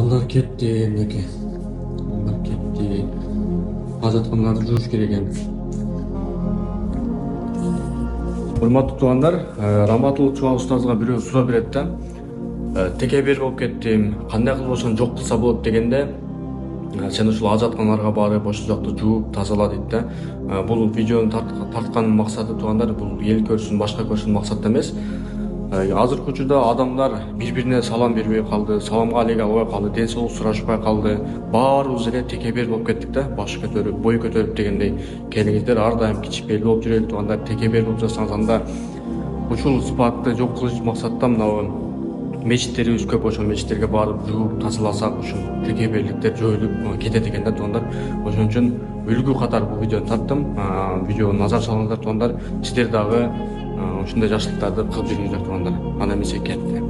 Алар кетти эмнеге? Алар кетти. Ажаткандарды жууш керек эми. Урматтуу туугандар, Раматылык чуга устазга бирөө суроо берет да. Теке бер болуп кеттим. Кандай кылып ошону жок кылса болот дегенде, сен ушул ажаткандарга барып ошол жакты жууп тазала дейт да. Бул видеону тарткан максаты туугандар, бул эл көрсүн, башка көрсүн максатта эмес. Азыркы учурда адамдар бири-бирине салам бербей калды, саламга алеге албай калды, ден соолук сурашпай калды. Баарыбыз эле теке бер болуп кеттик да, баш көтөрүп, бой көтөрүп дегендей. Келиңиздер ар дайым кичипейил болуп жүрөлү туугандар, теке бер болуп жатсаңыз анда ушул сыпатты жок кылыш максатта мына мечиттерибиз көп, ошол мечиттерге барып жууп тазаласак ушул теке берликтер жоюлуп кетет экен да туугандар. Ошон үчүн үлгү катары бул видеону тарттым. Видеону назар салыңыздар туугандар. Сиздер дагы ушундай жакшылыктарды кылып жүрүңүздөр туугандар. Анда эмесе кетти.